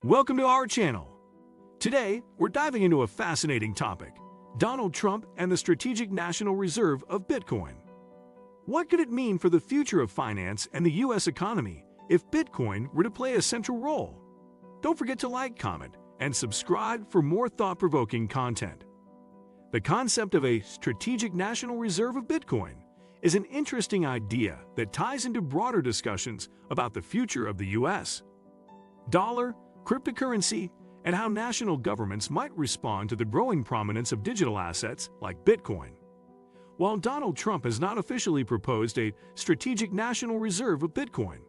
Welcome to our channel. Today, we're diving into a fascinating topic, Donald Trump and the Strategic National Reserve of Bitcoin. What could it mean for the future of finance and the U.S. economy if Bitcoin were to play a central role? Don't forget to like, comment, and subscribe for more thought-provoking content. The concept of a Strategic National Reserve of Bitcoin is an interesting idea that ties into broader discussions about the future of the U.S. dollar, cryptocurrency, and how national governments might respond to the growing prominence of digital assets like Bitcoin. While Donald Trump has not officially proposed a Strategic National Reserve of Bitcoin,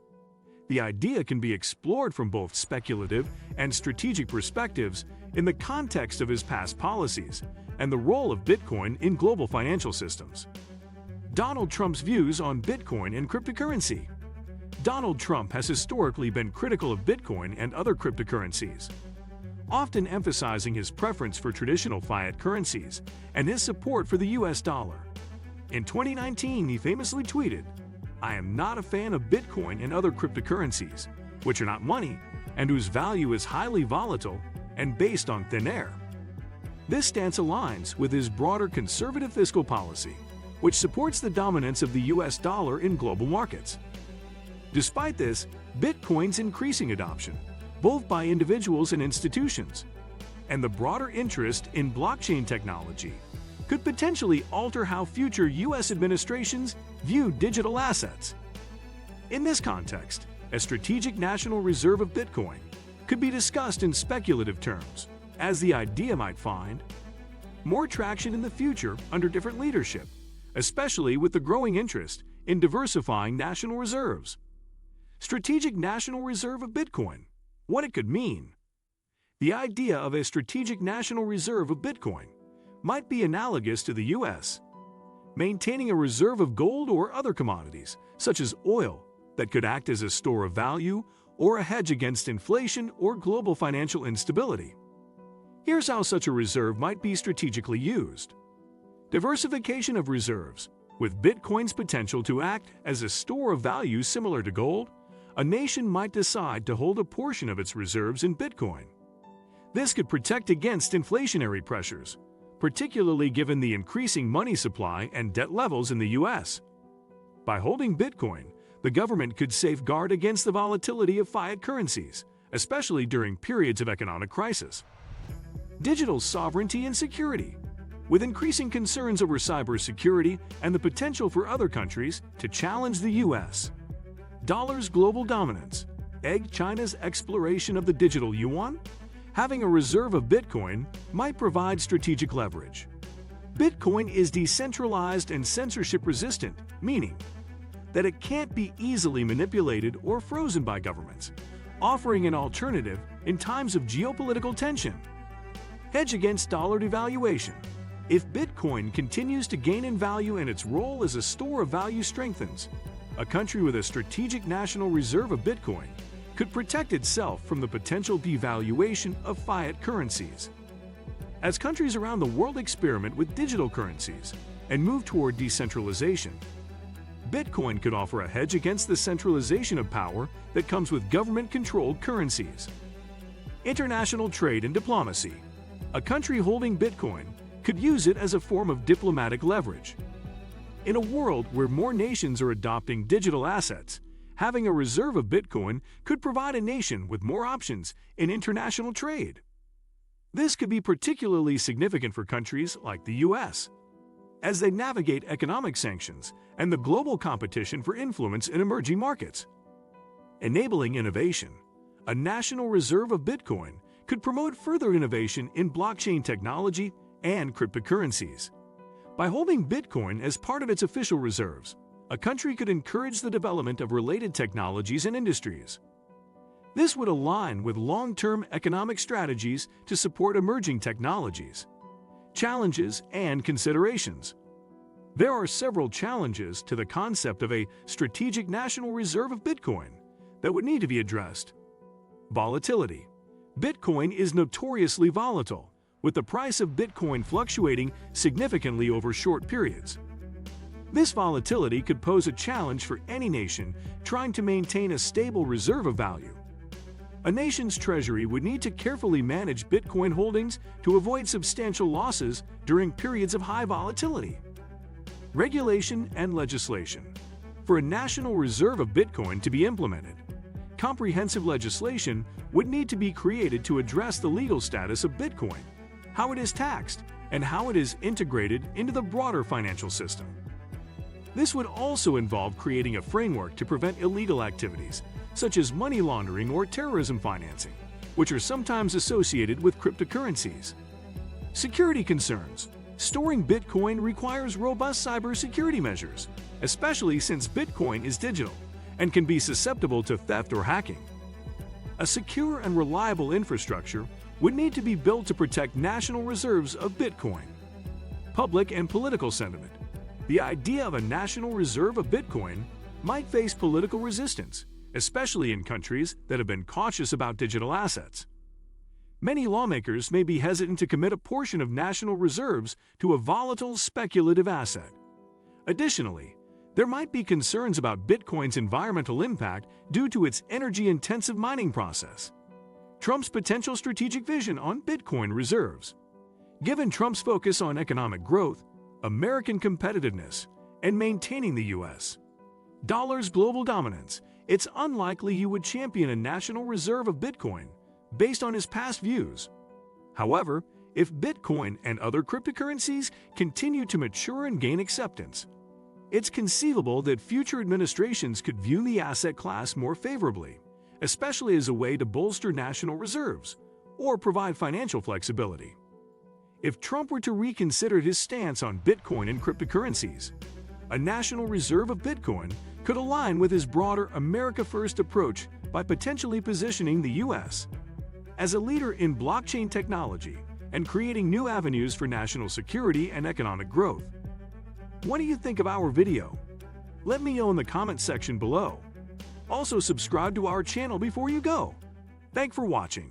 the idea can be explored from both speculative and strategic perspectives in the context of his past policies and the role of Bitcoin in global financial systems. Donald Trump's views on Bitcoin and cryptocurrency. Donald Trump has historically been critical of Bitcoin and other cryptocurrencies, often emphasizing his preference for traditional fiat currencies and his support for the US dollar. In 2019, he famously tweeted, "I am not a fan of Bitcoin and other cryptocurrencies, which are not money and whose value is highly volatile and based on thin air." This stance aligns with his broader conservative fiscal policy, which supports the dominance of the US dollar in global markets. Despite this, Bitcoin's increasing adoption, both by individuals and institutions, and the broader interest in blockchain technology could potentially alter how future U.S. administrations view digital assets. In this context, a Strategic National Reserve of Bitcoin could be discussed in speculative terms, as the idea might find more traction in the future under different leadership, especially with the growing interest in diversifying national reserves. Strategic National Reserve of Bitcoin. What it could mean. The idea of a Strategic National Reserve of Bitcoin might be analogous to the U.S., maintaining a reserve of gold or other commodities, such as oil, that could act as a store of value or a hedge against inflation or global financial instability. Here's how such a reserve might be strategically used. Diversification of reserves. With Bitcoin's potential to act as a store of value similar to gold, a nation might decide to hold a portion of its reserves in Bitcoin. This could protect against inflationary pressures, particularly given the increasing money supply and debt levels in the U.S. By holding Bitcoin, the government could safeguard against the volatility of fiat currencies, especially during periods of economic crisis. Digital sovereignty and security. With increasing concerns over cybersecurity and the potential for other countries to challenge the U.S. dollar's global dominance, China's exploration of the digital yuan, having a reserve of Bitcoin might provide strategic leverage. Bitcoin is decentralized and censorship-resistant, meaning that it can't be easily manipulated or frozen by governments, offering an alternative in times of geopolitical tension. Hedge against dollar devaluation. If Bitcoin continues to gain in value and its role as a store of value strengthens, a country with a Strategic National Reserve of Bitcoin could protect itself from the potential devaluation of fiat currencies. As countries around the world experiment with digital currencies and move toward decentralization, Bitcoin could offer a hedge against the centralization of power that comes with government-controlled currencies. International trade and diplomacy. A country holding Bitcoin could use it as a form of diplomatic leverage. In a world where more nations are adopting digital assets, having a reserve of Bitcoin could provide a nation with more options in international trade. This could be particularly significant for countries like the U.S., as they navigate economic sanctions and the global competition for influence in emerging markets. Enabling innovation. A national reserve of Bitcoin could promote further innovation in blockchain technology and cryptocurrencies. By holding Bitcoin as part of its official reserves, a country could encourage the development of related technologies and industries. This would align with long-term economic strategies to support emerging technologies. Challenges and considerations. There are several challenges to the concept of a Strategic National Reserve of Bitcoin that would need to be addressed. Volatility. Bitcoin is notoriously volatile, with the price of Bitcoin fluctuating significantly over short periods. This volatility could pose a challenge for any nation trying to maintain a stable reserve of value. A nation's treasury would need to carefully manage Bitcoin holdings to avoid substantial losses during periods of high volatility. Regulation and legislation. For a national reserve of Bitcoin to be implemented, comprehensive legislation would need to be created to address the legal status of Bitcoin, how it is taxed, and how it is integrated into the broader financial system. This would also involve creating a framework to prevent illegal activities, such as money laundering or terrorism financing, which are sometimes associated with cryptocurrencies. Security concerns. Storing Bitcoin requires robust cybersecurity measures, especially since Bitcoin is digital and can be susceptible to theft or hacking. A secure and reliable infrastructure would need to be built to protect national reserves of Bitcoin. Public and political sentiment. The idea of a national reserve of Bitcoin might face political resistance, especially in countries that have been cautious about digital assets. Many lawmakers may be hesitant to commit a portion of national reserves to a volatile speculative asset. Additionally, there might be concerns about Bitcoin's environmental impact due to its energy-intensive mining process. Trump's potential strategic vision on Bitcoin reserves. Given Trump's focus on economic growth, American competitiveness, and maintaining the U.S. dollar's global dominance, it's unlikely he would champion a national reserve of Bitcoin based on his past views. However, if Bitcoin and other cryptocurrencies continue to mature and gain acceptance, it's conceivable that future administrations could view the asset class more favorably, especially as a way to bolster national reserves or provide financial flexibility. If Trump were to reconsider his stance on Bitcoin and cryptocurrencies, a national reserve of Bitcoin could align with his broader America First approach by potentially positioning the U.S. as a leader in blockchain technology and creating new avenues for national security and economic growth. What do you think of our video? Let me know in the comment section below. Also, subscribe to our channel before you go. Thanks for watching.